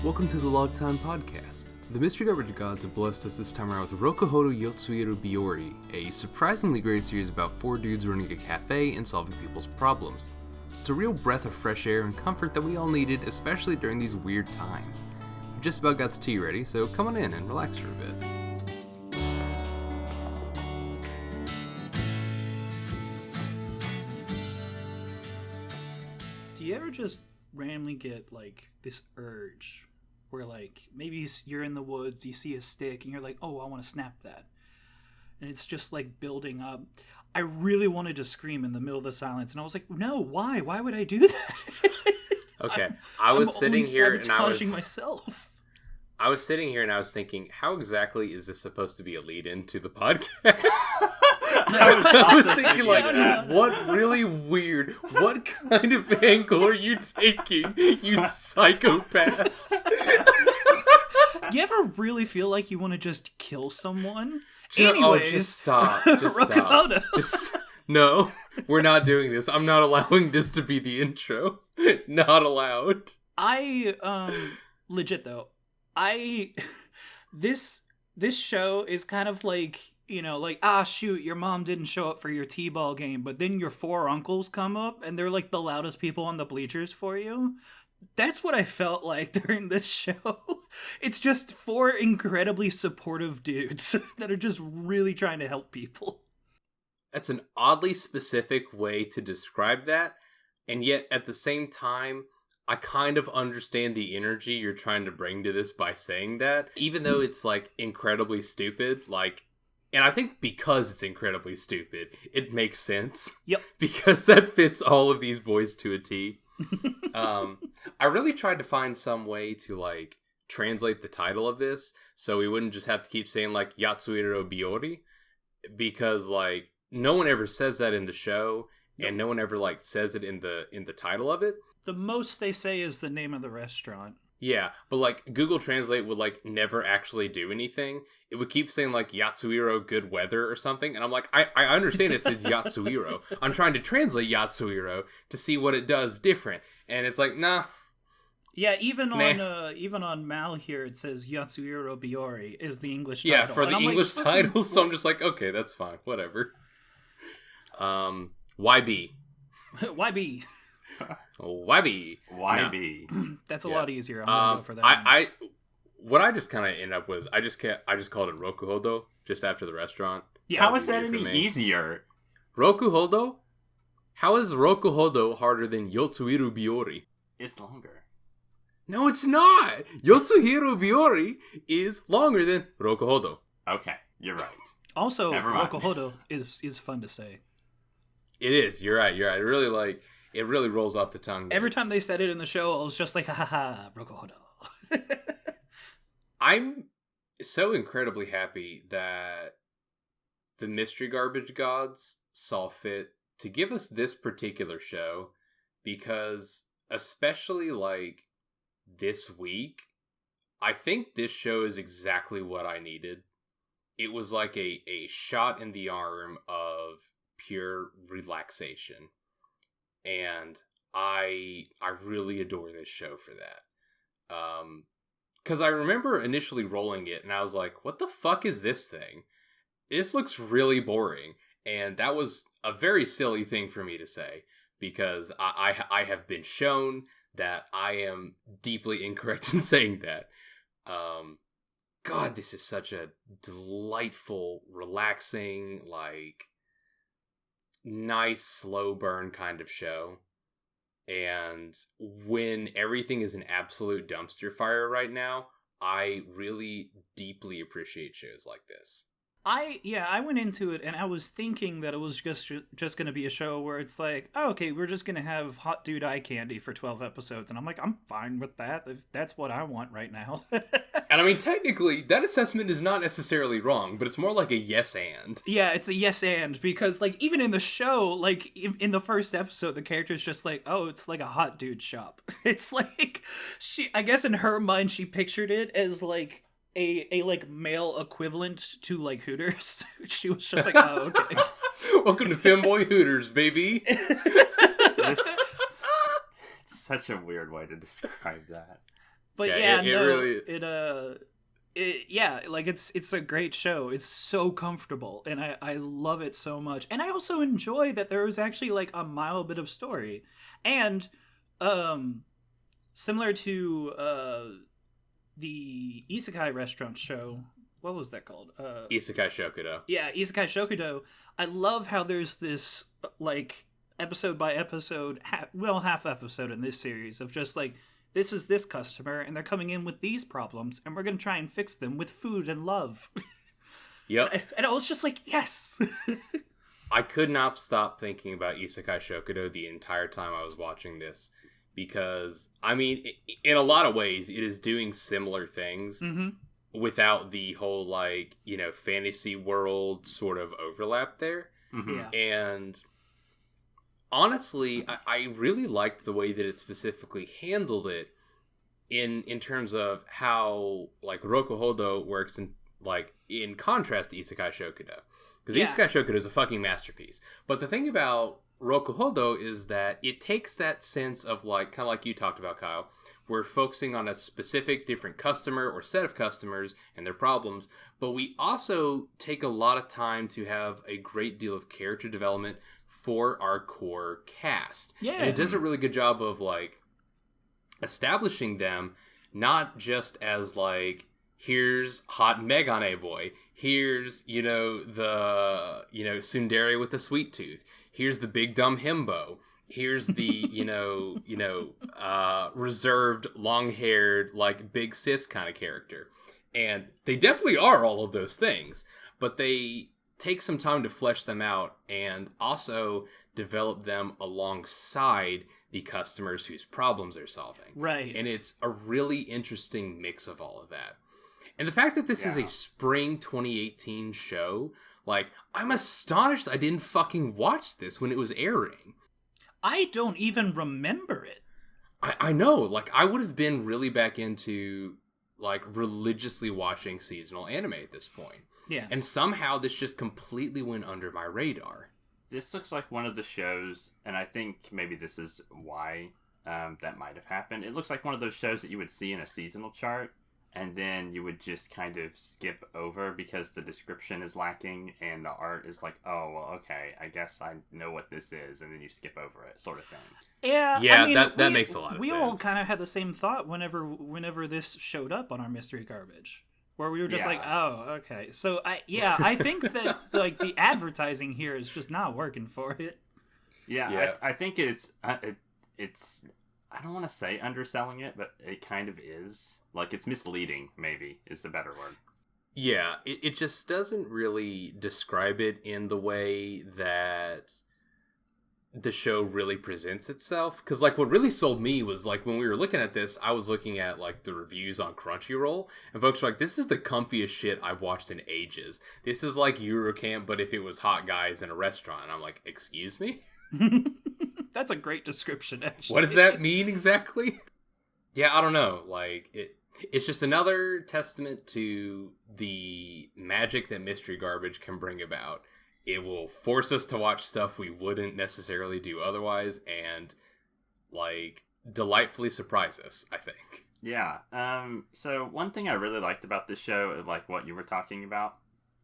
Welcome to the Log Time Podcast. The Mystery Garbage Gods have blessed us this time around with Rokuhoudou Yotsuiro Biyori, a surprisingly great series about 4 dudes running a cafe and solving people's problems. It's a real breath of fresh air and comfort that we all needed, especially during these weird times. We've just about got the tea ready, so come on in and relax for a bit. Do you ever just randomly get like this urge where like maybe you're in the woods, you see a stick and you're like, oh, I want to snap that, and it's just like building up? I really wanted to scream in the middle of the silence, and I was like, no, why would I do that? Okay, I was sitting here and I was myself. I was sitting here and I was thinking, how exactly is this supposed to be a lead into the podcast? I was thinking, like, what really weird, what kind of angle are you taking, you psychopath? You ever really feel like you want to just kill someone? Anyways, just stop. Just stop. No, we're not doing this. I'm not allowing this to be the intro. Not allowed. Legit though, this show is kind of like, you know, like, shoot, your mom didn't show up for your t-ball game, but then your 4 uncles come up and they're like the loudest people on the bleachers for you. That's what I felt like during this show. It's just 4 incredibly supportive dudes that are just really trying to help people. That's an oddly specific way to describe that, and yet at the same time, I kind of understand the energy you're trying to bring to this by saying that, even though it's like incredibly stupid, like, and I think because it's incredibly stupid, it makes sense. Yep. Because that fits all of these boys to a T. I really tried to find some way to like translate the title of this so we wouldn't just have to keep saying like Yotsuiro Biyori, because like no one ever says that in the show. Yep. And no one ever like says it in the title of it. The most they say is the name of the restaurant. Yeah, but like Google Translate would like never actually do anything. It would keep saying like Yotsuiro good weather or something, and I'm like, I understand it says Yotsuiro. I'm trying to translate Yotsuiro to see what it does different, and it's like, nah. Yeah, even on Mal here it says Yotsuiro Biyori is the English title. Yeah, for the English title, so I'm just like, okay, that's fine, whatever. YB. YB. YB. YB. That's a lot easier. I'm gonna go for that. What I just kind of ended up was I just called it Rokuhoudou just after the restaurant. Yeah, how is that any easier? Rokuhoudou? How is Rokuhoudou harder than Yotsuiro Biyori? It's longer. No, it's not. Yotsuiro Biyori is longer than Rokuhoudou. Okay, you're right. Also, Rokuhoudou is fun to say. It is. You're right. It really rolls off the tongue. Every time they said it in the show, I was just like, ha, Rokuhoudou. I'm so incredibly happy that the Mystery Garbage Gods saw fit to give us this particular show, because especially like this week, I think this show is exactly what I needed. It was like a shot in the arm of pure relaxation. And I really adore this show for that. Because I remember initially rolling it, and I was like, what the fuck is this thing? This looks really boring. And that was a very silly thing for me to say, because I have been shown that I am deeply incorrect in saying that. God, this is such a delightful, relaxing, like, nice slow burn kind of show. And when everything is an absolute dumpster fire right now, I really deeply appreciate shows like this. I went into it and I was thinking that it was just going to be a show where it's like, oh, okay, we're just going to have hot dude eye candy for 12 episodes. And I'm like, I'm fine with that if that's what I want right now. And I mean, technically, that assessment is not necessarily wrong, but it's more like a yes and. Yeah, it's a yes and, because like even in the show, like in the first episode, the character's just like, oh, it's like a hot dude shop. It's like, I guess in her mind, she pictured it as like a like male equivalent to like Hooters. She was just like, oh, okay. Welcome to Femboy Hooters, baby. It's such a weird way to describe that. But yeah, yeah, it no, really... yeah, like it's a great show. It's so comfortable, and I love it so much. And I also enjoy that there was actually like a mild bit of story, and um, similar to the Isekai restaurant show. What was that called? Isekai Shokudou. Yeah, Isekai Shokudou. I love how there's this like episode by episode, half episode in this series of just like, this is this customer and they're coming in with these problems and we're going to try and fix them with food and love. Yep. And I was just like, yes. I could not stop thinking about Isekai Shokudou the entire time I was watching this, because, I mean, in a lot of ways, it is doing similar things without the whole, like, you know, fantasy world sort of overlap there. Yeah. And honestly, I really liked the way that it specifically handled it in terms of how, like, Rokuhoudou works in contrast to Isekai Shokudou. Because Isekai Shokudou is a fucking masterpiece. But the thing about Rokuhoudou is that it takes that sense of, like, kind of like you talked about, Kyle, we're focusing on a specific different customer or set of customers and their problems, but we also take a lot of time to have a great deal of character development for our core cast. Yeah. And it does a really good job of, like, establishing them not just as, like, here's hot Megane boy, here's, you know, the, you know, tsundere with the sweet tooth, here's the big dumb himbo, here's the, reserved, long-haired, like, big sis kind of character. And they definitely are all of those things, but they take some time to flesh them out and also develop them alongside the customers whose problems they're solving. Right. And it's a really interesting mix of all of that. And the fact that this is a spring 2018 show, like, I'm astonished I didn't fucking watch this when it was airing. I don't even remember it. I know, like, I would have been really back into, like, religiously watching seasonal anime at this point. Yeah. And somehow this just completely went under my radar. This looks like one of the shows, and I think maybe this is why that might have happened. It looks like one of those shows that you would see in a seasonal chart, and then you would just kind of skip over because the description is lacking and the art is like, oh, well, okay, I guess I know what this is, and then you skip over it, sort of thing. Yeah, yeah, I mean, that makes a lot of we sense. all kind of had the same thought whenever this showed up on our mystery garbage, where we were just like, oh, okay. So I think that like the advertising here is just not working for it. Yeah. I think it's I don't want to say underselling it, but it kind of is. Like, it's misleading, maybe, is the better word. Yeah, it just doesn't really describe it in the way that the show really presents itself. Because, like, what really sold me was, like, when we were looking at this, I was looking at, like, the reviews on Crunchyroll, and folks were like, this is the comfiest shit I've watched in ages. This is like Eurocamp, but if it was hot guys in a restaurant. And I'm like, excuse me? That's a great description, actually. What does that mean exactly? Yeah, I don't know. Like, it's just another testament to the magic that mystery garbage can bring about. It will force us to watch stuff we wouldn't necessarily do otherwise, and, like, delightfully surprise us, I think. Yeah. So one thing I really liked about this show, like what you were talking about,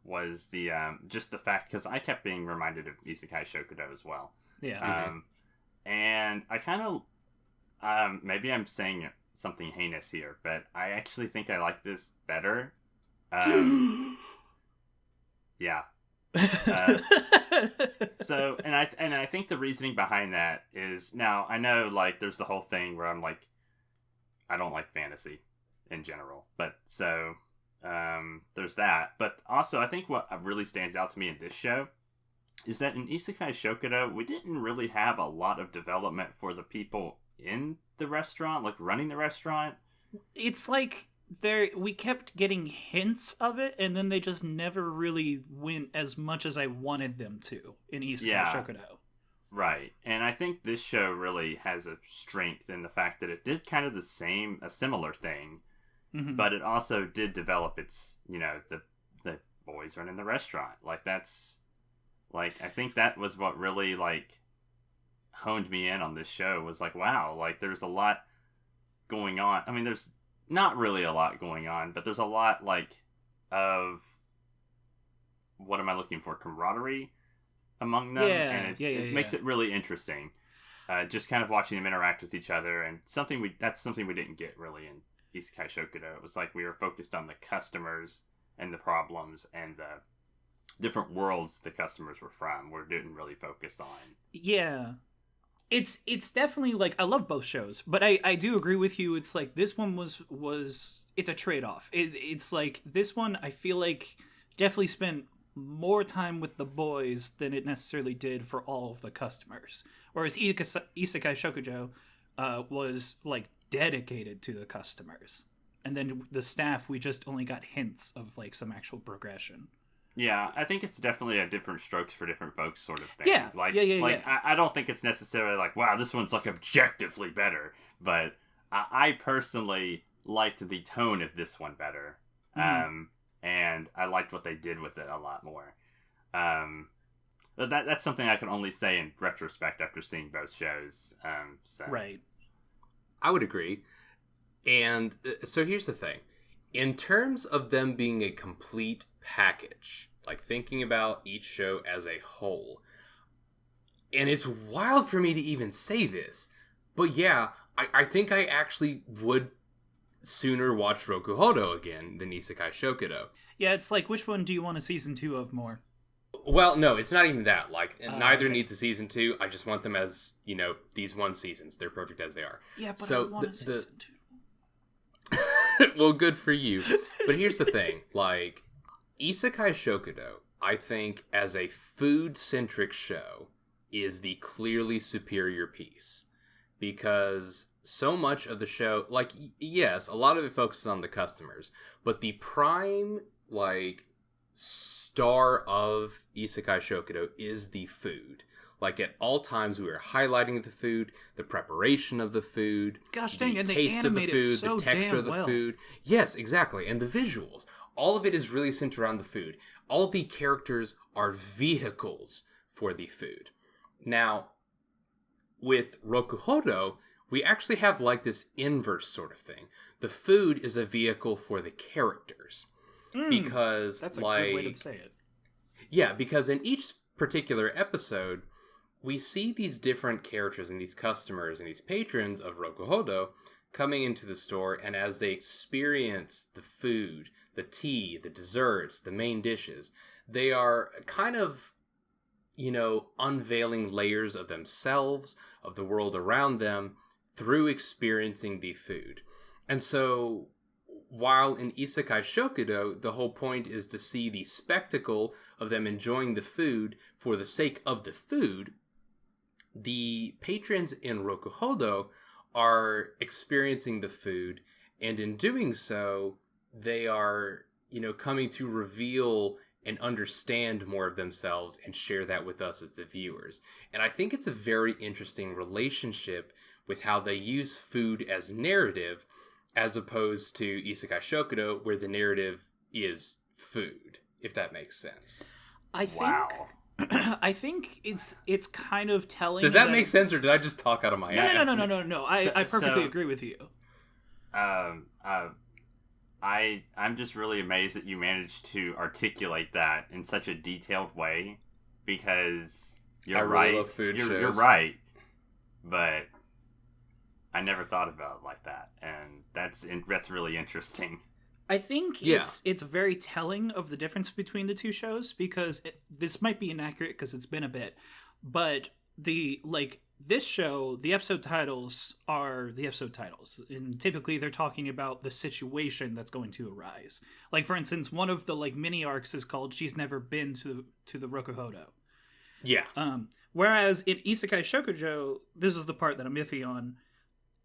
was the just the fact, because I kept being reminded of Isekai Shokudou as well. Yeah. And I kind of, maybe I'm saying something heinous here, but I actually think I like this better. Yeah. So, and I think the reasoning behind that is, now I know, like, there's the whole thing where I'm like, I don't like fantasy in general, but so there's that. But also, I think what really stands out to me in this show is that in Isekai Shokudou, we didn't really have a lot of development for the people in the restaurant, like running the restaurant. It's like we kept getting hints of it, and then they just never really went as much as I wanted them to in Isekai Shokudou. Right. And I think this show really has a strength in the fact that it did kind of a similar thing, but it also did develop its, the boys running the restaurant. Like, that's, like, I think that was what really, like, honed me in on this show, was like, wow, like, there's a lot going on. I mean, there's not really a lot going on, but there's a lot, like, of, what am I looking for, camaraderie among them, and it makes it really interesting. Just kind of watching them interact with each other, and that's something we didn't get really in Isekai Shokudou. It was like we were focused on the customers and the problems and the different worlds the customers were from. We didn't really focus on. Yeah. It's definitely, like, I love both shows, but I do agree with you. It's like this one was it's a trade-off. It's like this one I feel like definitely spent more time with the boys than it necessarily did for all of the customers. Whereas Isekai Shokudou was, like, dedicated to the customers. And then the staff, we just only got hints of, like, some actual progression. Yeah, I think it's definitely a different strokes for different folks sort of thing. Yeah, like, yeah. I don't think it's necessarily like, wow, this one's, like, objectively better. But I personally liked the tone of this one better. Mm-hmm. And I liked what they did with it a lot more. But that's something I can only say in retrospect after seeing both shows. So. Right. I would agree. And so here's the thing. In terms of them being a complete package, like thinking about each show as a whole, and it's wild for me to even say this, but yeah, I think I actually would sooner watch Rokuhoudou again than Isekai Shokudou. Yeah, it's like, which one do you want a season 2 of more? Well, no, it's not even that. Like, neither okay. needs a season 2. I just want them as, these one seasons. They're perfect as they are. Yeah, but so I want a season 2. Well, good for you. But here's the thing. Like, Isekai Shokudou, I think, as a food-centric show, is the clearly superior piece. Because so much of the show, like, yes, a lot of it focuses on the customers, but the prime, like, star of Isekai Shokudou is the food. Like, at all times, we are highlighting the food, the preparation of the food, gosh dang, the and taste of the food, so the texture of the well. food. Yes, exactly. And the visuals. All of it is really centered around the food. All the characters are vehicles for the food. Now, with Rokuhoudou, we actually have, like, this inverse sort of thing. The food is a vehicle for the characters. Because, that's a like, good way to say it. Yeah, because in each particular episode, we see these different characters and these customers and these patrons of Rokuhoudou coming into the store, and as they experience the food, the tea, the desserts, the main dishes, they are kind of, unveiling layers of themselves, of the world around them, through experiencing the food. And so, while in Isekai Shokudou, the whole point is to see the spectacle of them enjoying the food for the sake of the food, the patrons in Rokuhoudou are experiencing the food, and in doing so, they are, coming to reveal and understand more of themselves and share that with us as the viewers. And I think it's a very interesting relationship with how they use food as narrative, as opposed to Isekai Shokudou, where the narrative is food, if that makes sense. I think it's kind of telling. Does that make sense, or did I just talk out of my ass? No. I perfectly agree with you. I'm just really amazed that you managed to articulate that in such a detailed way, because you're right. Really love food shows. You're right, but I never thought about it like that, and that's really interesting. I think it's very telling of the difference between the two shows, because this might be inaccurate because it's been a bit, but this show, the episode titles are the episode titles, and typically they're talking about the situation that's going to arise. Like, for instance, one of the mini arcs is called "She's Never Been to the Rokuhoudou." Yeah. Whereas in Isekai Shokudou, this is the part that I'm iffy on.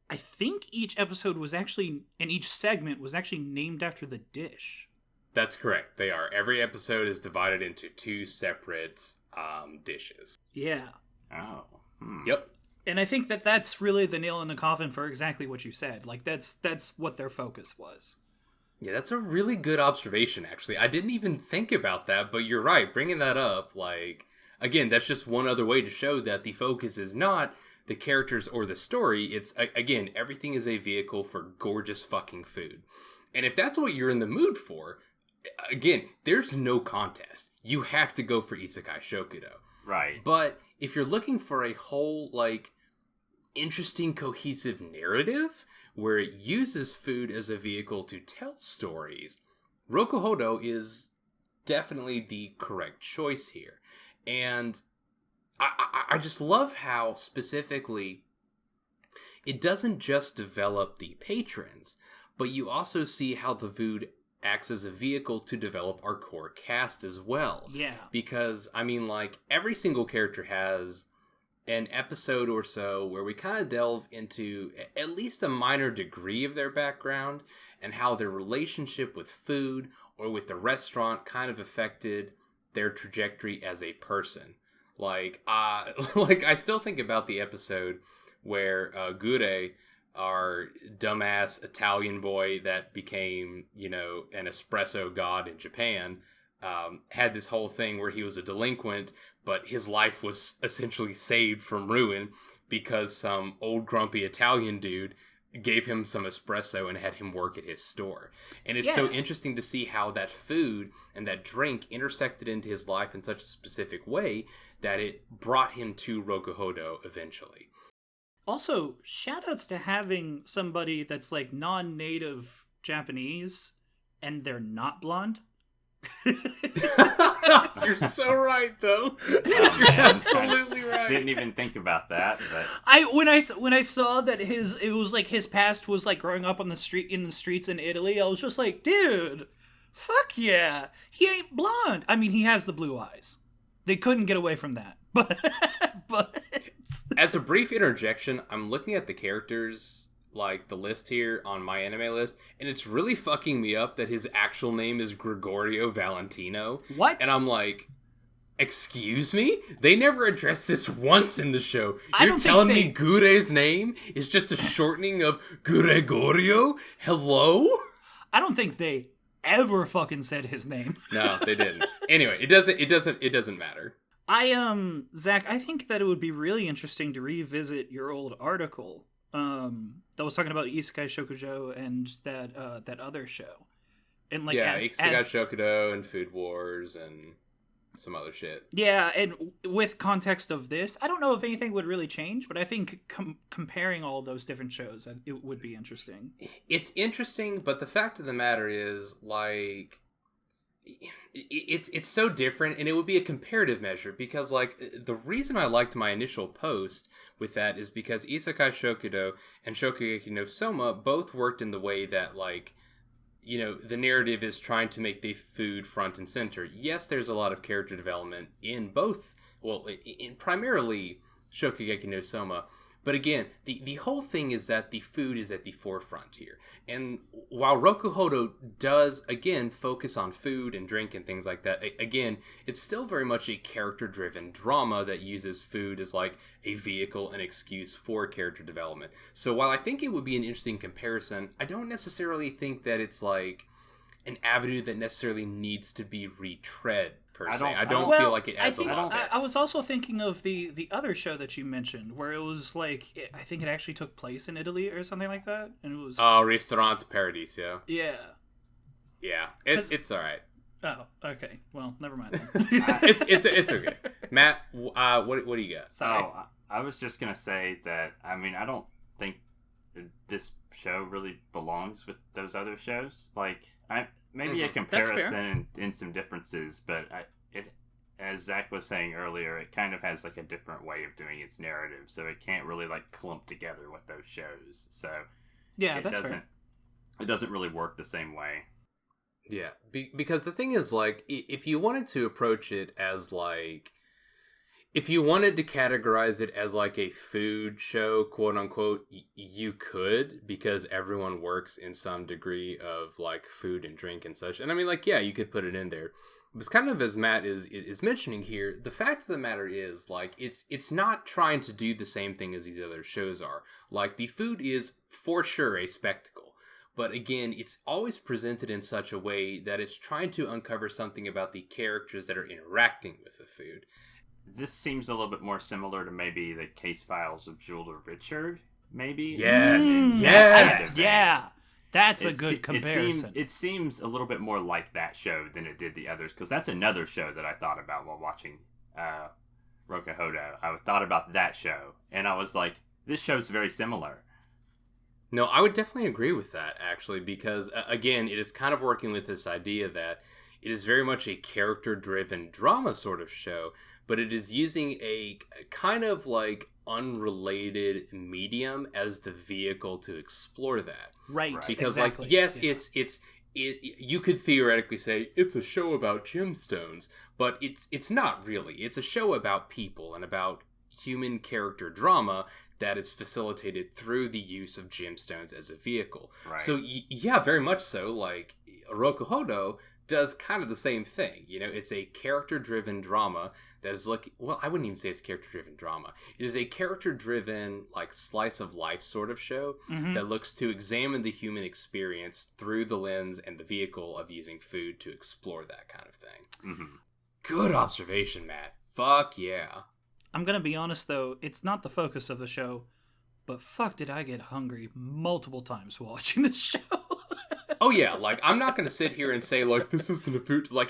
I think each episode and each segment was actually named after the dish. That's correct. They are. Every episode is divided into 2 separate dishes. Yeah. Oh. Yep. And I think that's really the nail in the coffin for exactly what you said. Like, that's what their focus was. Yeah, that's a really good observation, actually. I didn't even think about that, but you're right. Bringing that up, again, that's just one other way to show that the focus is not the characters or the story. It's, again, everything is a vehicle for gorgeous fucking food. And if that's what you're in the mood for, again, there's no contest. You have to go for Isekai Shokudou. Right. But if you're looking for a whole, like, interesting, cohesive narrative where it uses food as a vehicle to tell stories, Rokuhoudou is definitely the correct choice here. And I just love how specifically it doesn't just develop the patrons, but you also see how the food acts as a vehicle to develop our core cast as well. Yeah. Because, I mean, like, every single character has an episode or so where we kind of delve into at least a minor degree of their background and how their relationship with food or with the restaurant kind of affected their trajectory as a person. Like, I still think about the episode where Gure, our dumbass Italian boy that became, you know, an espresso god in Japan, had this whole thing where he was a delinquent, but his life was essentially saved from ruin because some old grumpy Italian dude gave him some espresso and had him work at his store. And it's so interesting to see how that food and that drink intersected into his life in such a specific way that it brought him to Rokuhoudou eventually. Also, shoutouts to having somebody that's like non-native Japanese and they're not blonde. You're so right, though. You're absolutely right. Didn't even think about that. But When I saw that it was like his past was like growing up on the streets in Italy, I was just like, dude, fuck yeah, he ain't blonde. I mean, he has the blue eyes. They couldn't get away from that. But as a brief interjection, I'm looking at the characters, like the list here on my anime list, and it's really fucking me up that his actual name is Gregorio Valentino. What? And I'm like, excuse me? They never addressed this once in the show. You're telling me Gure's name is just a shortening of Gregorio? Hello? I don't think they ever fucking said his name. No, they didn't. Anyway, it doesn't matter. Zach, I think that it would be really interesting to revisit your old article that was talking about Isekai Shokudou and that other show. And like Isekai Shokudou and Food Wars and some other shit. Yeah, and with context of this, I don't know if anything would really change, but I think comparing all those different shows, it would be interesting. It's interesting, but the fact of the matter is, like, it's so different, and it would be a comparative measure, because, like, the reason I liked my initial post with that is because Isekai Shokudou and Shokugeki no Soma both worked in the way that, like, you know, the narrative is trying to make the food front and center. Yes, there's a lot of character development in both, well, in primarily Shokugeki no Soma, but again, the whole thing is that the food is at the forefront here. And while Rokuhoudou does, again, focus on food and drink and things like that, again, it's still very much a character-driven drama that uses food as, like, a vehicle and excuse for character development. So while I think it would be an interesting comparison, I don't necessarily think that it's, like, an avenue that necessarily needs to be retread. I don't feel like it adds a lot there. I was also thinking of the other show that you mentioned, where it was like, I think it actually took place in Italy or something like that, and it was Ristorante Paradiso. Yeah. Yeah, it's all right. Oh, okay. Well, never mind. it's okay. Matt, what do you got? Sorry. Oh, I was just gonna say that. I mean, I don't think this show really belongs with those other shows. Like, maybe a comparison in some differences, but it, as Zach was saying earlier, it kind of has like a different way of doing its narrative, so it can't really like clump together with those shows. So yeah, that's fair. It doesn't really work the same way. Yeah, because the thing is, like, if you wanted to approach it as, like, if you wanted to categorize it as, like, a food show, quote unquote, you could, because everyone works in some degree of, like, food and drink and such. And I mean, like, yeah, you could put it in there. But kind of as Matt is mentioning here, the fact of the matter is, like, it's not trying to do the same thing as these other shows are. Like, the food is for sure a spectacle. But again, it's always presented in such a way that it's trying to uncover something about the characters that are interacting with the food. this seems a little bit more similar to maybe the Case Files of Jeweler Richard, maybe. Yes, yes. Yeah. That's a It good se- comparison. It seems a little bit more like that show than it did the others, because that's another show that I thought about while watching Rokuhoudou. I thought about that show, and I was like, this show's very similar. No, I would definitely agree with that, actually, because, again, it is kind of working with this idea that it is very much a character-driven drama sort of show, but it is using a kind of, like, unrelated medium as the vehicle to explore that. Right. Because, exactly. like, yes, Yeah. you could theoretically say it's a show about gemstones, but it's not really. It's a show about people and about human character drama that is facilitated through the use of gemstones as a vehicle. Right. So yeah, very much so. Like Rokuhoudou does kind of the same thing. You know, it's a character-driven drama that is well, I wouldn't even say it's character-driven drama. It is a character-driven, like, slice of life sort of show that looks to examine the human experience through the lens and the vehicle of using food to explore that kind of thing. Mm-hmm. Good observation, Matt. Fuck yeah. I'm gonna be honest though, it's not the focus of the show, but fuck did I get hungry multiple times watching this show. Oh yeah, like, I'm not going to sit here and say, like, this isn't a food... Like,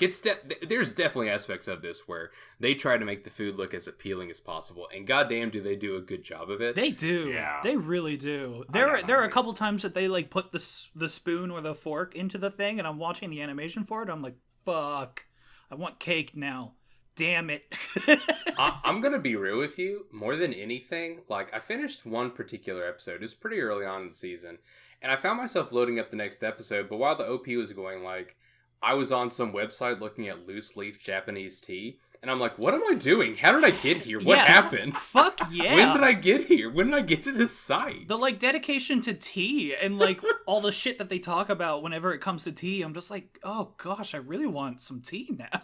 there's definitely aspects of this where they try to make the food look as appealing as possible, and goddamn do they do a good job of it. They do. Yeah. They really do. There are a couple times that they, like, put the spoon or the fork into the thing, and I'm watching the animation for it, I'm like, fuck, I want cake now. Damn it. I'm going to be real with you. More than anything, like, I finished one particular episode. It was pretty early on in the season. And I found myself loading up the next episode, but while the OP was going, like, I was on some website looking at loose leaf Japanese tea, and I'm like, what am I doing? How did I get here? What happened? Fuck yeah. When did I get here? When did I get to this site? The, like, dedication to tea and, like, all the shit that they talk about whenever it comes to tea, I'm just like, oh gosh, I really want some tea now.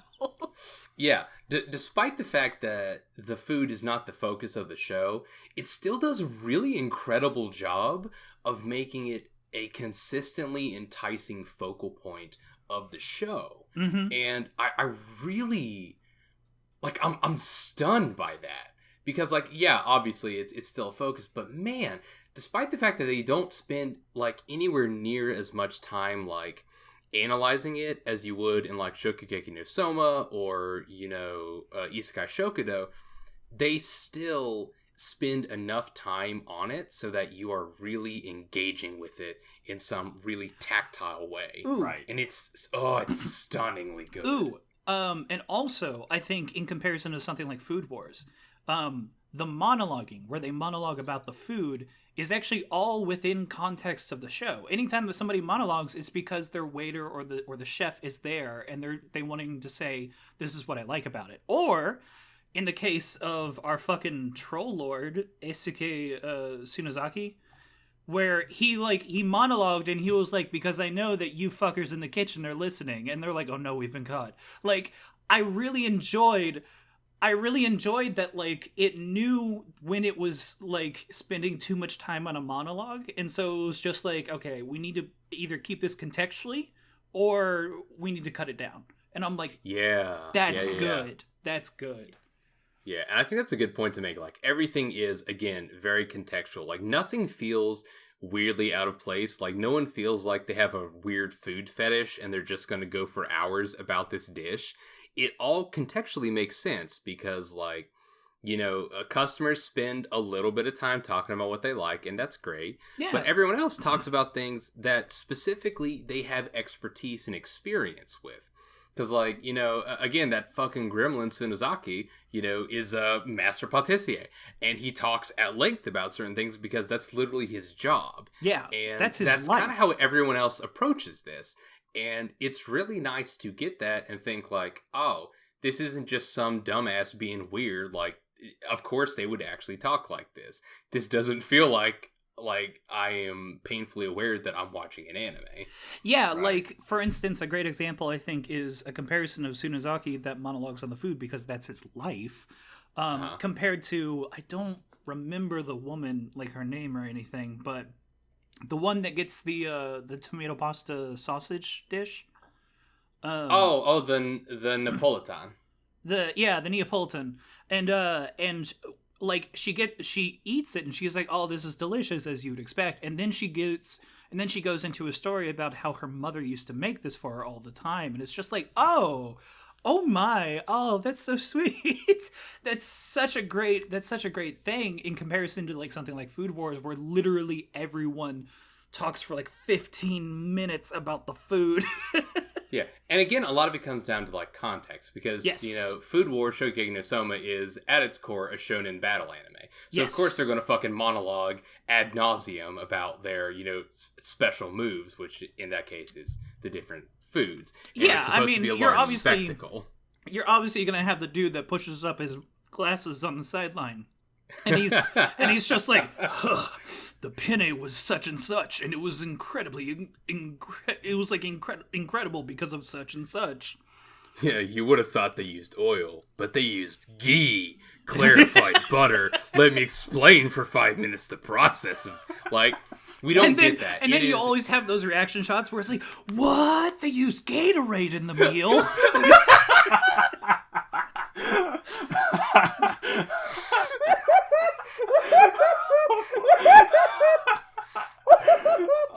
Yeah, despite the fact that the food is not the focus of the show, it still does a really incredible job of making it a consistently enticing focal point of the show. And I really, like, I'm stunned by that. Because, like, yeah, obviously it's still a focus, but man, despite the fact that they don't spend, like, anywhere near as much time, like, analyzing it as you would in, like, Shokugeki no Soma or, you know, Isekai Shokudou, they still spend enough time on it so that you are really engaging with it in some really tactile way. Ooh. Right. And it's stunningly good. Ooh, and also, I think in comparison to something like Food Wars, the monologuing, where they monologue about the food, is actually all within context of the show. Anytime that somebody monologues, it's because their waiter or the chef is there, and they wanting to say, this is what I like about it. Or, in the case of our fucking troll lord, N.H.K. Tsunezaki, where he monologued and he was like, because I know that you fuckers in the kitchen are listening, and they're like, oh no, we've been caught. Like, I really enjoyed that, like, it knew when it was, like, spending too much time on a monologue, and so it was just like, okay, we need to either keep this contextually or we need to cut it down. And I'm like, Yeah. that's yeah. good. That's good. Yeah, and I think that's a good point to make. Like, everything is, again, very contextual. Like, nothing feels weirdly out of place. Like, no one feels like they have a weird food fetish and they're just going to go for hours about this dish. It all contextually makes sense because, like, you know, customers spend a little bit of time talking about what they like, and that's great. Yeah. But everyone else talks about things that specifically they have expertise and experience with. Because, like, you know, again, that fucking gremlin Tsunezaki, you know, is a master patissier. And he talks at length about certain things because that's literally his job. Yeah, And that's his that's life. kind of how everyone else approaches this. And it's really nice to get that and think, like, oh, this isn't just some dumbass being weird. Like, of course they would actually talk like this. This doesn't feel like I am painfully aware that I'm watching an anime. Yeah, Right. like, for instance, a great example, I think, is a comparison of Tsunezaki that monologues on the food because that's his life, compared to, I don't remember the woman, like, her name or anything, but the one that gets the tomato pasta sausage dish. The Napolitan. the Neapolitan, and like she eats it and she's like, oh, this is delicious as you'd expect, and then she goes into a story about how her mother used to make this for her all the time, and it's just like, oh my, oh, that's so sweet. That's such a great thing in comparison to like something like Food Wars, where literally everyone talks for like 15 minutes about the food. Yeah, and again, a lot of it comes down to like context, because Food Wars Shokugeki no Soma is at its core a shonen battle anime. So of course they're going to fucking monologue ad nauseum about their special moves, which in that case is the different foods. And it's supposed to be a large spectacle. You're obviously going to have the dude that pushes up his glasses on the sideline, and he's just like, the penne was such and such, and it was incredibly, it was like incredible because of such and such. Yeah, you would have thought they used oil, but they used ghee, clarified butter. Let me explain for 5 minutes the process of, like, we don't get that. And then you always have those reaction shots where it's like, what? They use Gatorade in the meal?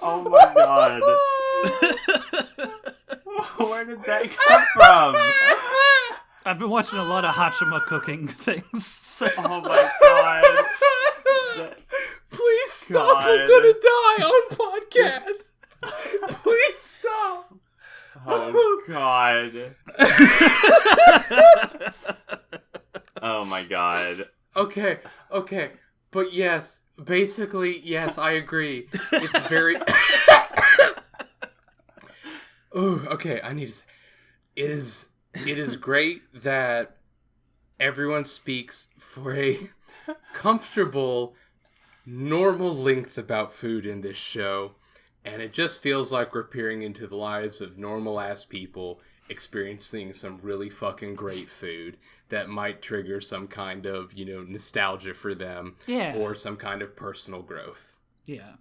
Oh my god. Where did that come from? I've been watching a lot of Hachima cooking things. So. Oh my god. Please stop, I'm gonna die on podcast. Please stop. Oh god. Oh my god. Okay. But yes, basically, yes, I agree. It's very... Ooh, okay, I need to say... It is great that everyone speaks for a comfortable, normal length about food in this show, and it just feels like we're peering into the lives of normal-ass people experiencing some really fucking great food that might trigger some kind of, nostalgia for them. Yeah. Or some kind of personal growth. Yeah.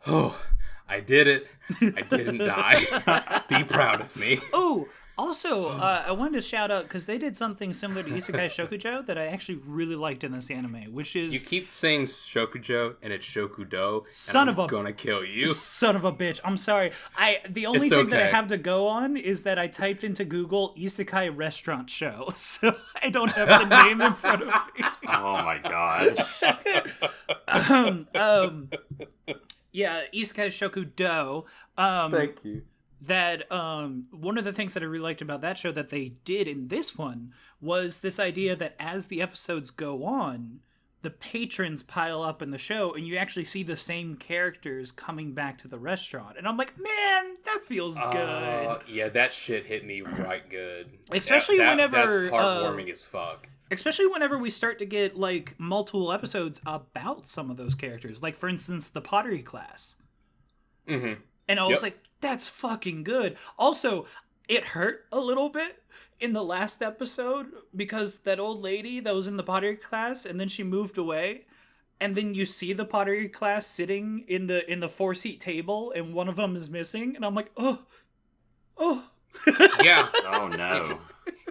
Oh, I did it. I didn't die. Be proud of me. Oh, also, I wanted to shout out, because they did something similar to Isekai Shokudou that I actually really liked in this anime, which is... You keep saying Shokudou, and it's Shokudou, and I'm gonna kill you. Son of a bitch. I'm sorry. The only thing that I have to go on is that I typed into Google Isekai restaurant show, so I don't have the name in front of me. Oh my gosh. Yeah, Isekai Shokudou. Thank you. That one of the things that I really liked about that show that they did in this one was this idea that as the episodes go on, the patrons pile up in the show, and you actually see the same characters coming back to the restaurant. And I'm like, man, that feels good. Yeah, that shit hit me right good. Especially whenever... That's heartwarming as fuck. Especially whenever we start to get, like, multiple episodes about some of those characters. Like, for instance, the pottery class. Mm-hmm. And I was like, that's fucking good. Also, it hurt a little bit in the last episode because that old lady that was in the pottery class, and then she moved away, and then you see the pottery class sitting in the 4-seat table, and one of them is missing, and I'm like, oh. Yeah. Oh no.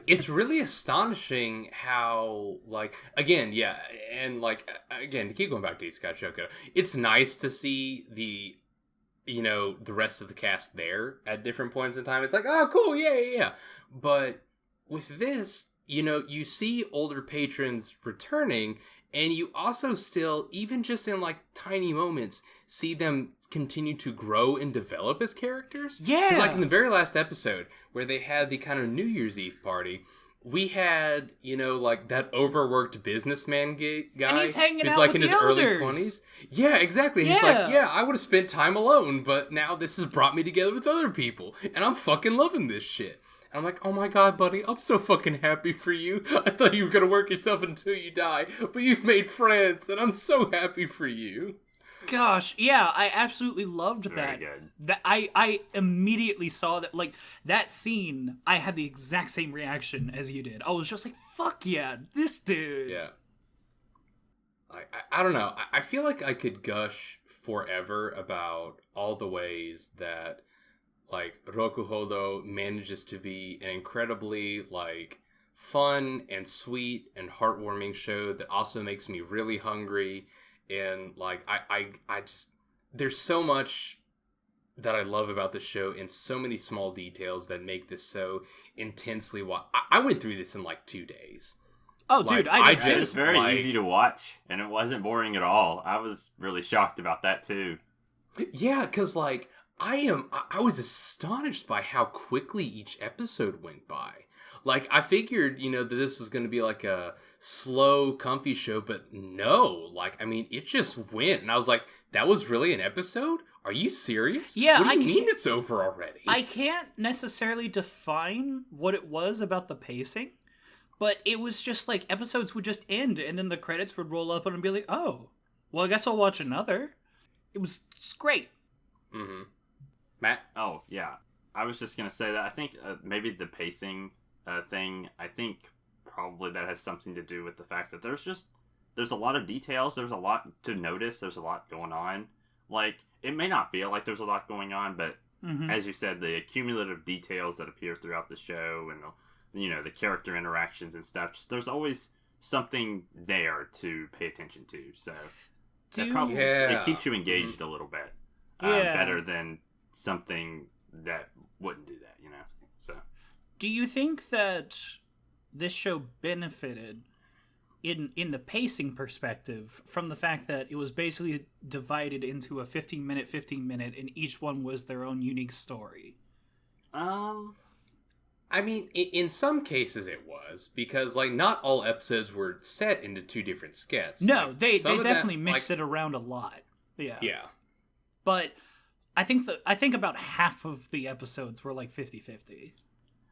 It's really astonishing how, like, again, yeah, and, like, again, to keep going back to Isekai Shokudou, it's nice to see the rest of the cast there at different points in time. It's like, oh, cool, yeah. But with this, you see older patrons returning, and you also still, even just in, like, tiny moments, see them continue to grow and develop as characters. Yeah. Because, like, in the very last episode, where they had the kind of New Year's Eve party, we had, like, that overworked businessman guy. And he's hanging out like with in the his elders. early 20s. Yeah, exactly. Yeah. He's like, yeah, I would have spent time alone, but now this has brought me together with other people, and I'm fucking loving this shit. And I'm like, oh my god, buddy, I'm so fucking happy for you. I thought you were gonna work yourself until you die, but you've made friends, and I'm so happy for you. Gosh, yeah, I absolutely loved that. Very good. That I immediately saw that, like, that scene, I had the exact same reaction as you did. I was just like, fuck yeah, this dude. Yeah. I don't know. I feel like I could gush forever about all the ways that, like, Rokuhoudou manages to be an incredibly, like, fun and sweet and heartwarming show that also makes me really hungry. And like, I just, there's so much that I love about the show and so many small details that make this so intensely. I went through this in like 2 days. Oh, dude, I did. It was very easy to watch, and it wasn't boring at all. I was really shocked about that too. Yeah, because like I was astonished by how quickly each episode went by. Like, I figured, that this was going to be like a slow, comfy show, but no. Like, I mean, it just went, and I was like, that was really an episode? Are you serious? Yeah, what do you mean it's over already? I can't necessarily define what it was about the pacing, but it was just like episodes would just end, and then the credits would roll up and I'd be like, oh, well, I guess I'll watch another. It's great. Mm-hmm. Matt? Oh, yeah. I was just going to say that I think maybe the pacing thing, I think probably that has something to do with the fact that there's a lot of details, there's a lot to notice, there's a lot going on. Like, it may not feel like there's a lot going on, but as you said, the accumulative details that appear throughout the show and the character interactions and stuff, there's always something there to pay attention to. So it keeps you engaged a little bit better than something that wouldn't do that, So, do you think that this show benefited in the pacing perspective from the fact that it was basically divided into a 15-minute, and each one was their own unique story? I mean, in some cases it was, because, like, not all episodes were set into 2 different skits. No, like, they definitely mixed it around a lot. Yeah. Yeah. But I think about half of the episodes were like 50-50.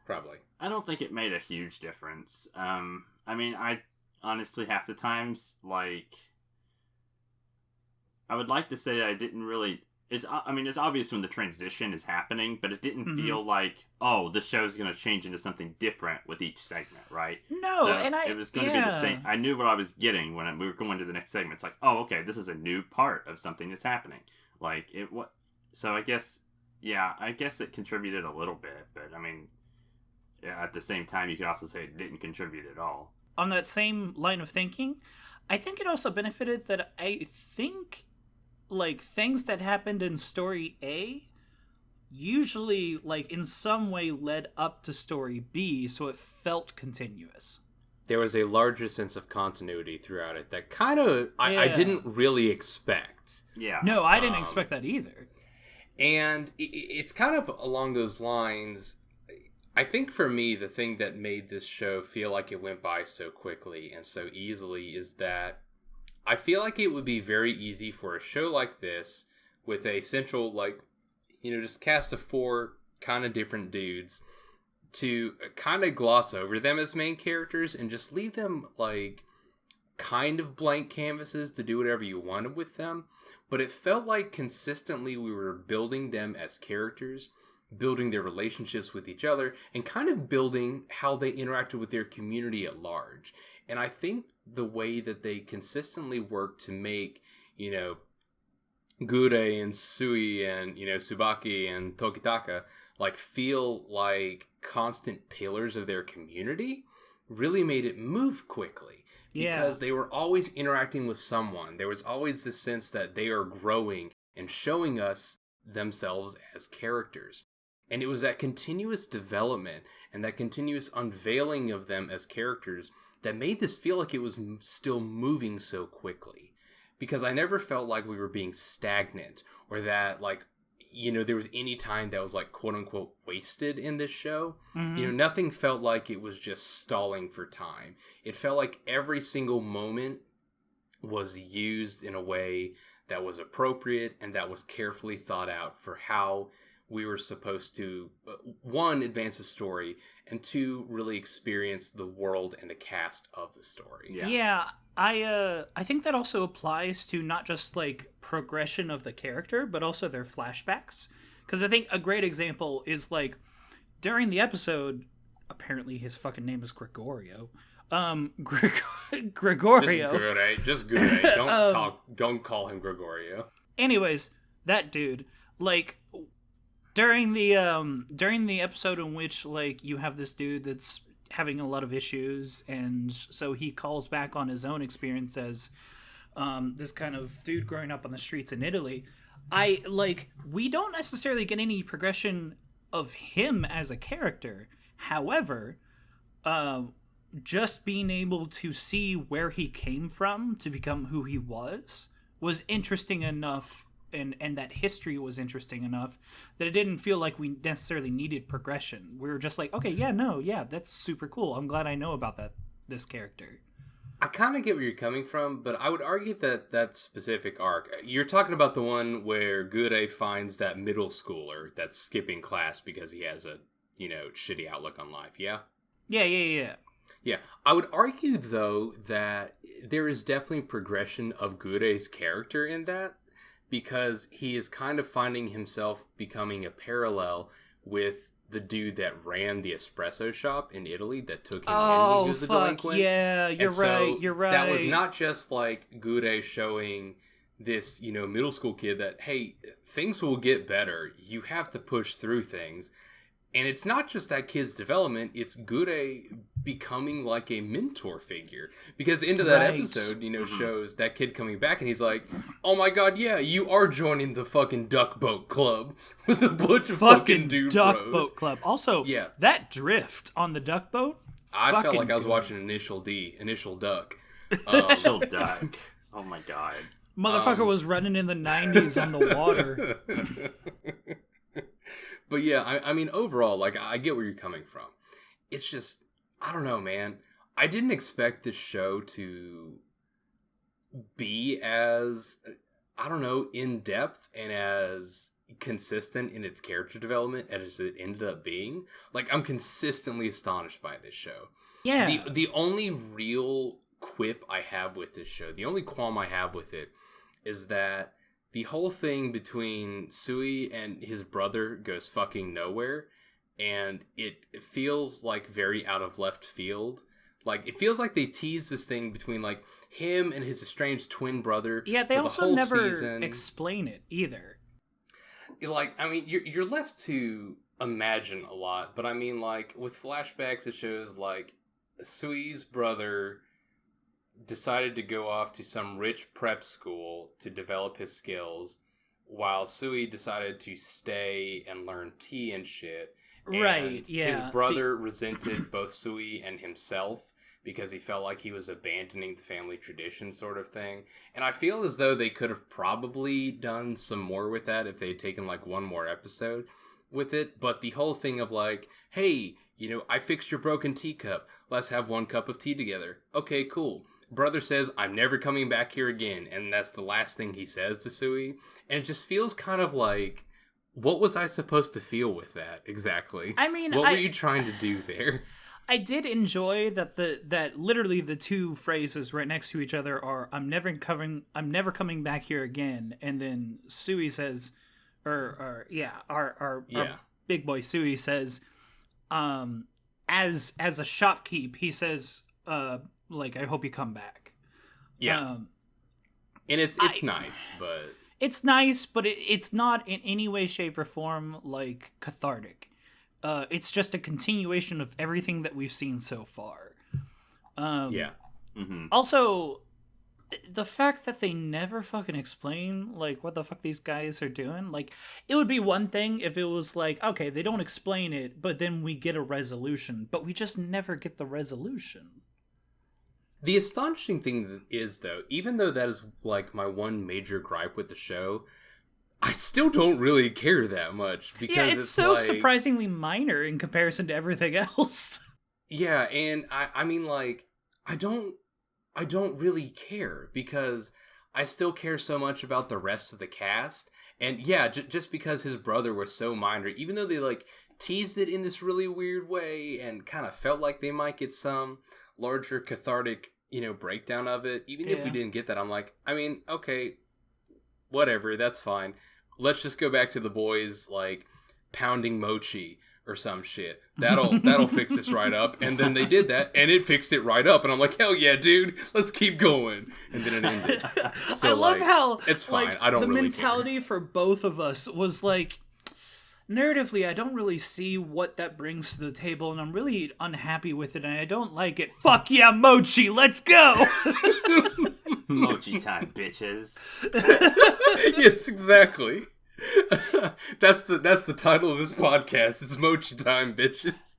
Probably. I don't think it made a huge difference. I mean, I honestly, half the times, like, I would like to say I didn't really... It's obvious when the transition is happening, but it didn't feel like, oh, the show's going to change into something different with each segment, right? No, so it was going to be the same. I knew what I was getting when we were going to the next segment. It's like, oh, okay, this is a new part of something that's happening. Like, so I guess it contributed a little bit, but I mean, at the same time, you could also say it didn't contribute at all. On that same line of thinking, I think it also benefited that I think, like, things that happened in story A usually, like, in some way led up to story B, so it felt continuous. There was a larger sense of continuity throughout it that kind of I didn't really expect. Yeah. No, I didn't expect that either. And it's kind of along those lines. I think for me, the thing that made this show feel like it went by so quickly and so easily is that I feel like it would be very easy for a show like this with a central, like, just cast of 4 kind of different dudes to kind of gloss over them as main characters and just leave them, like, kind of blank canvases to do whatever you wanted with them. But it felt like consistently we were building them as characters, building their relationships with each other, and kind of building how they interacted with their community at large. And I think the way that they consistently work to make, Gure and Sui and, Tsubaki and Tokitaka, like, feel like constant pillars of their community really made it move quickly. Because they were always interacting with someone. There was always this sense that they are growing and showing us themselves as characters. And it was that continuous development and that continuous unveiling of them as characters that made this feel like it was still moving so quickly. Because I never felt like we were being stagnant or that, like, there was any time that was, like, quote unquote wasted in this show. Nothing felt like it was just stalling for time. It felt like every single moment was used in a way that was appropriate and that was carefully thought out for how we were supposed to, 1, advance the story, and 2, really experience the world and the cast of the story. Yeah, I think that also applies to not just, like, progression of the character, but also their flashbacks. Because I think a great example is, like, during the episode, apparently his fucking name is Gregorio. Gregorio. Just Gure. Don't call him Gregorio. Anyways, that dude, like, during the episode in which, like, you have this dude that's having a lot of issues, and so he calls back on his own experience as this kind of dude growing up on the streets in Italy. We don't necessarily get any progression of him as a character. However, just being able to see where he came from to become who he was interesting enough, and that history was interesting enough that it didn't feel like we necessarily needed progression. We were just like, okay, that's super cool. I'm glad I know about this character. I kind of get where you're coming from, but I would argue that specific arc, you're talking about the one where Gure finds that middle schooler that's skipping class because he has a, shitty outlook on life, yeah? Yeah. Yeah, I would argue, though, that there is definitely progression of Gure's character in that, because he is kind of finding himself becoming a parallel with the dude that ran the espresso shop in Italy that took him in when he was a delinquent. Yeah, you're right. That was not just like Gure showing this, middle school kid that, hey, things will get better. You have to push through things. And it's not just that kid's development, it's Gure becoming like a mentor figure. Because into that episode, shows that kid coming back and he's like, oh my god, yeah, you are joining the fucking duck boat club with a bunch of fucking dude duck bros. Boat club. Also, that drift on the duck boat, I felt like I was watching Initial Duck. Initial Duck. Oh my god. Motherfucker was running in the 90s on the water. But yeah, I mean, overall, like, I get where you're coming from. It's just, I don't know, man. I didn't expect this show to be as, I don't know, in-depth and as consistent in its character development as it ended up being. Like, I'm consistently astonished by this show. Yeah. The only real quip I have with this show, the only qualm I have with it, is that the whole thing between Sui and his brother goes fucking nowhere, and it feels like very out of left field. Like, it feels like they tease this thing between, like, him and his estranged twin brother. Yeah, they also never explain it either. Like, I mean, you're left to imagine a lot, but I mean, like, with flashbacks, it shows, like, Sui's brother decided to go off to some rich prep school to develop his skills, while Sui decided to stay and learn tea and shit. Right, yeah. His brother resented both Sui and himself because he felt like he was abandoning the family tradition, sort of thing. And I feel as though they could have probably done some more with that if they'd taken, like, one more episode with it. But the whole thing of, like, hey, I fixed your broken teacup. Let's have one cup of tea together. Okay, cool. Brother says, I'm never coming back here again, and that's the last thing he says to Sui. And it just feels kind of like, what was I supposed to feel with that exactly? I mean, what were you trying to do there? I did enjoy that literally the two phrases right next to each other are I'm never coming back here again, and then Sui says, our big boy Sui says, as a shopkeep, he says, like, I hope you come back. Yeah. And it's nice, but... It's nice, but it's not in any way, shape, or form, like, cathartic. It's just a continuation of everything that we've seen so far. Yeah. Mm-hmm. Also, the fact that they never fucking explain, like, what the fuck these guys are doing, like, it would be one thing if it was like, okay, they don't explain it, but then we get a resolution, but we just never get the resolution. The astonishing thing is, though, even though that is, like, my one major gripe with the show, I still don't really care that much. Because it's so, like, surprisingly minor in comparison to everything else. Yeah, and I mean, like, I don't really care, because I still care so much about the rest of the cast. And yeah, just because his brother was so minor, even though they, like, teased it in this really weird way and kind of felt like they might get some larger cathartic, breakdown of it. Even if we didn't get that, I'm like, I mean, okay, whatever, that's fine. Let's just go back to the boys, like, pounding mochi or some shit. That'll fix this right up. And then they did that, and it fixed it right up. And I'm like, hell yeah, dude, let's keep going. And then it ended. So, I love how it's fine. Like, I don't the really mentality care. For both of us was like, narratively, I don't really see what that brings to the table, and I'm really unhappy with it, and I don't like it. Fuck yeah, mochi, let's go! Mochi time, bitches. Yes, exactly. That's the title of this podcast. It's Mochi Time, bitches.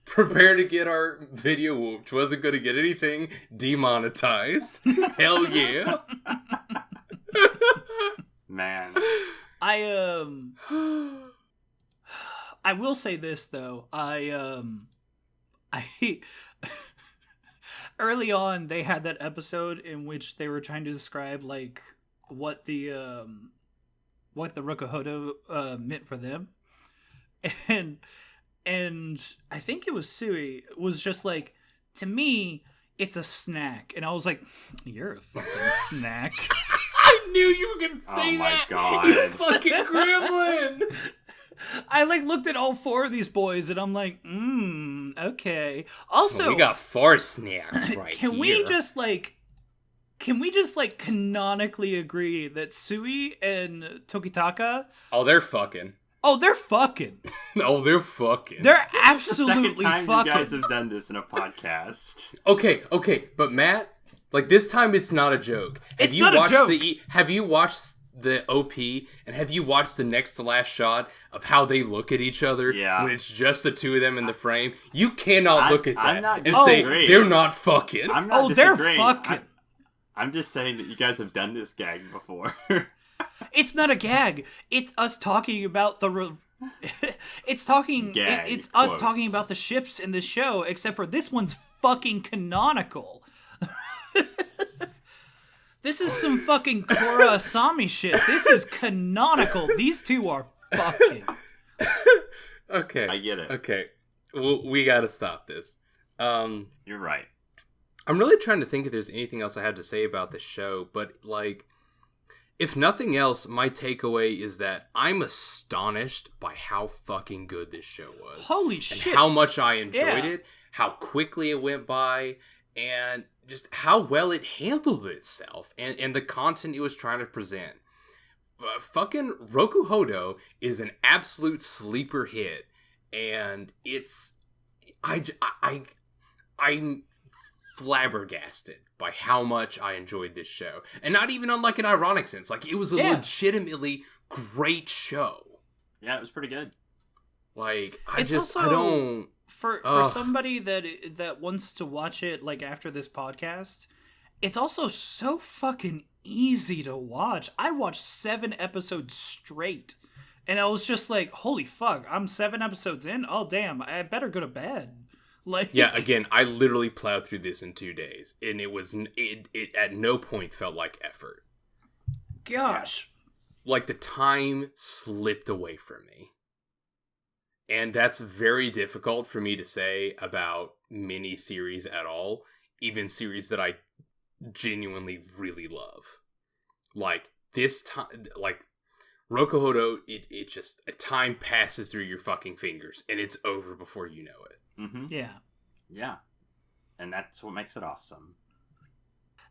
Prepare to get our video, which wasn't going to get anything, demonetized. Hell yeah. Man. I will say this though. I early on they had that episode in which they were trying to describe like what the Rokuhoudou meant for them, and I think it was Sui was just like, to me it's a snack, and I was like, you're a fucking snack. I knew you were gonna say that. Oh my god. You fucking gremlin. I like looked at all four of these boys and I'm like, okay. Also, well, we got 4 snacks right can here. we just canonically agree that Sui and Tokitaka, they're fucking. they're fucking. They're fucking. They're This absolutely is the second time fucking. you guys have done this in a podcast. Okay, but Matt, like this time it's not a joke. It's not a joke. Have you watched the OP, and have you watched the next to last shot of how they look at each other when it's just the two of them in the frame? You cannot look at that and say they're not fucking. I'm not they're disagreeing. fucking. I'm just saying that you guys have done this gag before. It's not a gag. It's us talking about the. It's talking. Gag, it's us quotes. talking about the ships in the show, except for this one's fucking canonical. This is some fucking Kora Asami shit. This is canonical. These two are fucking. Okay. I get it. Okay. Well, we gotta stop this. You're right. I'm really trying to think if there's anything else I had to say about the show, but like, if nothing else, my takeaway is that I'm astonished by how fucking good this show was. Holy shit. And how much I enjoyed it, how quickly it went by, and just how well it handled itself and the content it was trying to present. Fucking Rokuhoudou is an absolute sleeper hit, and I'm flabbergasted by how much I enjoyed this show. And not even on like an ironic sense. Like, it was a legitimately great show. Yeah, it was pretty good. Like, For somebody that wants to watch it like after this podcast, it's also so fucking easy to watch. I watched 7 episodes straight, and I was just like, holy fuck, I'm 7 episodes in? Oh damn, I better go to bed. Like, yeah, again, I literally plowed through this in 2 days, and it at no point felt like effort. Gosh. Like, the time slipped away from me. And that's very difficult for me to say about mini series at all, even series that I genuinely really love. Like, this time, like, Rokuhoudou, it just, a time passes through your fucking fingers, and it's over before you know it. Mm-hmm. Yeah. And that's what makes it awesome.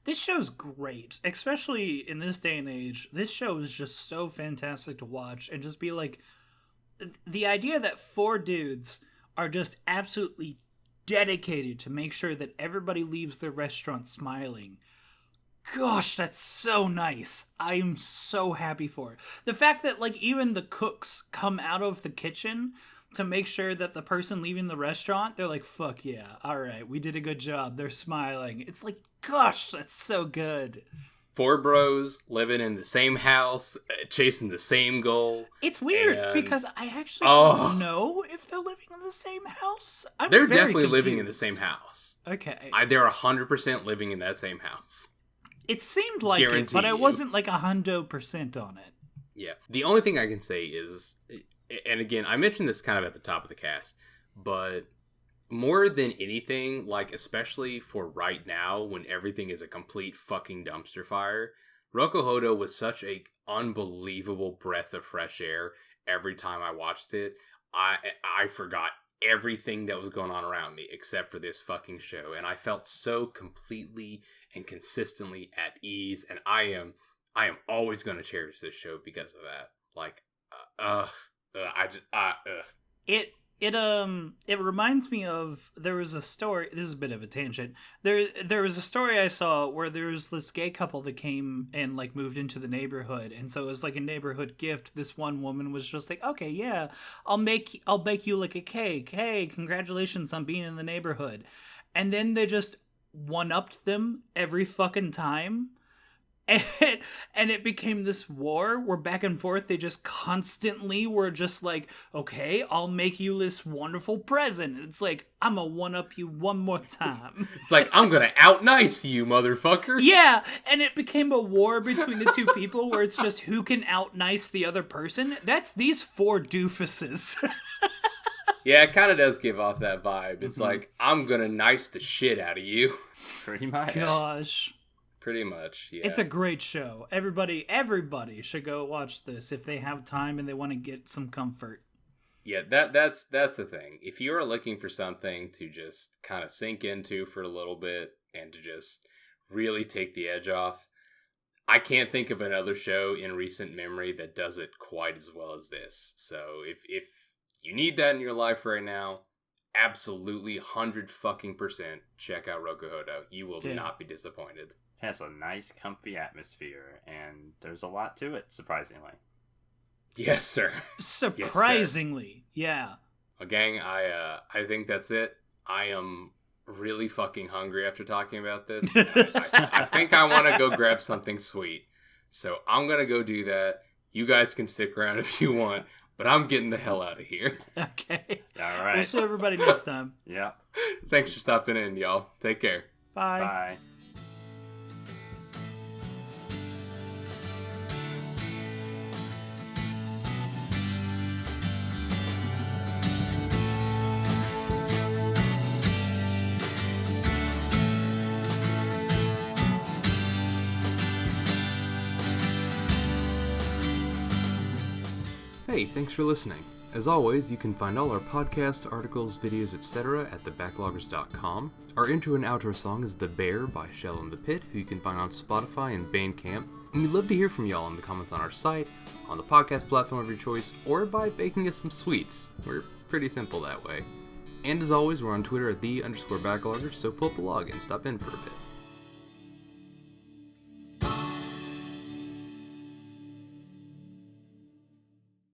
This show's great, especially in this day and age. This show is just so fantastic to watch and just be like, the idea that 4 dudes are just absolutely dedicated to make sure that everybody leaves their restaurant smiling. Gosh, that's so nice. I am so happy for it. The fact that like even the cooks come out of the kitchen to make sure that the person leaving the restaurant, they're like, fuck yeah, all right, we did a good job. They're smiling. It's like, gosh, that's so good. 4 bros living in the same house, chasing the same goal. It's weird because I actually don't know if they're living in the same house. They're definitely living in the same house. Okay. They're 100% living in that same house. It seemed like it, but I wasn't like 100% on it. Yeah. The only thing I can say is, and again, I mentioned this kind of at the top of the cast, but more than anything, like, especially for right now when everything is a complete fucking dumpster fire, Rokuhoudou was such a unbelievable breath of fresh air every time I watched it. I forgot everything that was going on around me except for this fucking show, and I felt so completely and consistently at ease, and I am always going to cherish this show because of that. Like, It reminds me of, there was a story, this is a bit of a tangent. There was a story I saw where there was this gay couple that came and like moved into the neighborhood, and so it was like a neighborhood gift. This one woman was just like, "Okay, yeah, I'll bake you like a cake. Hey, congratulations on being in the neighborhood." And then they just one-upped them every fucking time. And it became this war where back and forth they just constantly were just like, "Okay, I'll make you this wonderful present." It's like, I'm gonna one up you one more time. It's like, I'm gonna out nice you, motherfucker. Yeah, and it became a war between the two people where it's just who can out nice the other person. That's these four doofuses. Yeah, it kind of does give off that vibe. It's like, I'm gonna nice the shit out of you. Pretty much. Gosh. Pretty much, yeah. It's a great show. Everybody should go watch this if they have time and they want to get some comfort. Yeah, that's the thing. If you are looking for something to just kind of sink into for a little bit and to just really take the edge off, I can't think of another show in recent memory that does it quite as well as this. So if you need that in your life right now, absolutely 100% check out Rokuhoudou. You will not be disappointed. Has a nice, comfy atmosphere, and there's a lot to it, surprisingly. Yes, sir. Surprisingly, yes, sir. Yeah. Well, gang, I think that's it. I am really fucking hungry after talking about this. I think I want to go grab something sweet. So I'm going to go do that. You guys can stick around if you want, but I'm getting the hell out of here. Okay. All right. We'll see everybody next time. Yeah. Thanks for stopping in, y'all. Take care. Bye. Bye. Hey, thanks for listening. As always, you can find all our podcasts, articles, videos, etc. at thebacklogers.com. Our intro and outro song is The Bear by Shell in the Pit, who you can find on Spotify and Bandcamp. And we'd love to hear from y'all in the comments on our site, on the podcast platform of your choice, or by baking us some sweets. We're pretty simple that way. And as always, we're on Twitter at _Backloggers, so pull up a log and stop in for a bit.